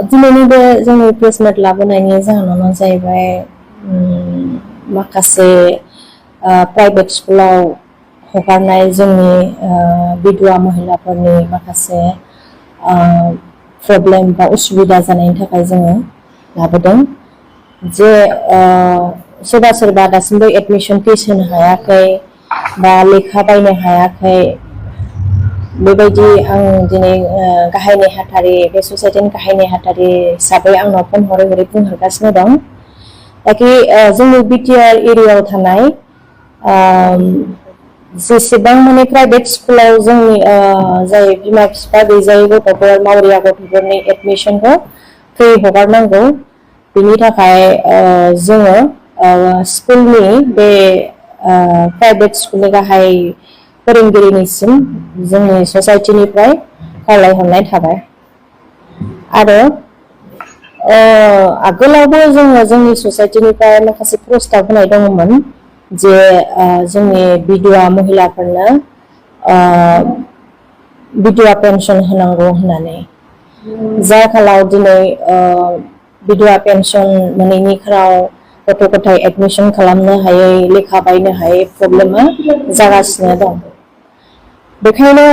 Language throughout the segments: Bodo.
दिनैनि बे जोंनि प्रेस मिट लाबोनायनि जाहोनानो जाहैबाय माखासे प्राइभेट स्कुलाव हगारनाय जोंनि बिधवा महिलाफोरनि माखासे प्रब्लेम बा उसुबिदा जानायनि थाखाय जोङो लाबोदों जे सोरबा सोरबा दासिमबो एडमिशन फिस होनो हायाखै बा लेखा बायनो हायाखै बेबायदि आं दिनै गाहाय नेहाथारि बे ससाइटिनि गाहाय नेहाथारि हिसाबै आंनाव फन हरै बुंहरगासिनो दं ताकि जोंनि बिटिआर एरियायाव थानाय जेसेबां माने प्राइभेट स्कुलाव जोंनि जाय बिमा बिफा गैजायै गथ'फोर मावरिया गथ'फोरनि एडमिशनखौ फ्रि हगारनांगौ बिनि थाखाय जोङो स्कुलनि बे प्राइभेट स्कुलनि गाहाय फोरोंगिरिनिसिम जोंनि ससाइटिनिफ्राय खावलायहरनाय थाबाय आरो आगोलावबो जोङो जोंनि ससाइटिनिफ्राय माखासे प्रस्ताब होनाय दङमोन जे जोंनि बिधवा महिलाफोरनो बिधवा पेन्सन होनांगौ होननानै जाखालाव दिनै बिधवा पेन्सन मोनैनि खाराव गथ' गथाय एडमिशन खालामनो हायै लेखा बायनो हायै प्रब्लेमा जागासिनो दं बेखायनो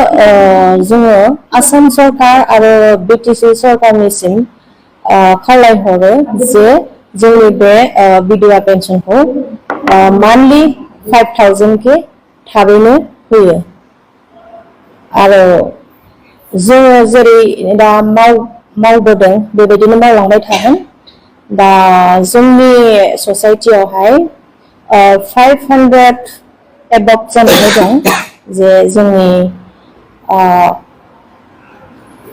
जोङो आसाम सरकार आरो बिटिसि सरकारनिसिम खावलायहरो जे जोंनि बे बिधवा पेन्सनखौ मान्थलि 5,000 के थाबैनो होयो आरो जोङो जेरै दा मावबोदों बेबायदिनो मावलांबाय थागोन दा जोंनि ससाइटियावहाय 500 एबभ जानानै दं जे जोंनि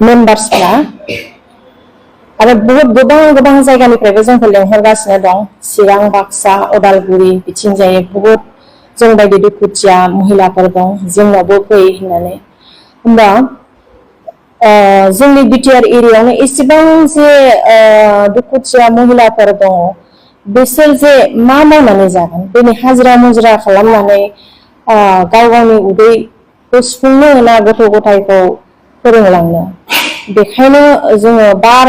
मेम्बार्सफ्रा आरो गोबां जायगानिफ्रायबो जोंखौ लेंहरगासिनो दं चिरां बाक्सा उदालगुरि बिथिंजाय बहुत जोंबायदि दुखुथिया महिलाफोर दं जोंनावबो फै होननानै होमबा जोंनि बिटिआर एरियायावनो एसेबां जे दुखुथिया महिलाफोर दङ बिसोर जे मा मावनानै जागोन दिनै हाजिरा मुजिरा खालामनानै गाव गावनि उदैखौ सुफुंनो ना गथ' गथायखौ फोरोंलांनो बेखायनो जोङो बार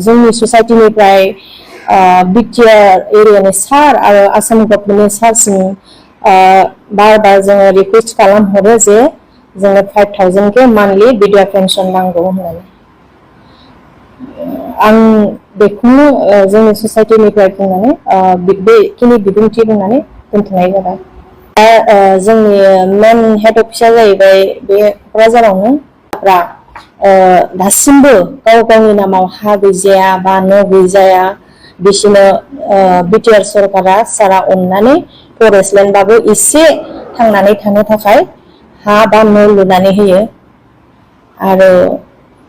जोंनि ससाइटिनिफ्राय बिटिआर एरियानि सार आरो आसाम गभर्नमेन्टनि सारसिम बार जोङो रिकुवेस्ट खालामहरो जे जोङो 5,000 के मान्थलि बिधवा पेन्सन नांगौ होननानै आं बेखौनो जोंनि ससाइटिनिफ्राय बुंनानै बेखिनि बिबुंथि बुंनानै दोनथ'नाय जाबाय जोंनि मेन हेड अफिसा जाहैबाय बे क'क्राझारावनो दासिमबो गाव गावनि नामाव हा गैजाया बा न' गैजाया बिसोरनो बिटिआर सरकारा सारा अननानै फरेस्ट लेन्डबाबो एसे थांनानै थानो थाखाय हा बा न' लुनानै होयो आरो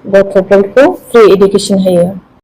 गथ'फोरखौ फ्रि एडुकेसन होयो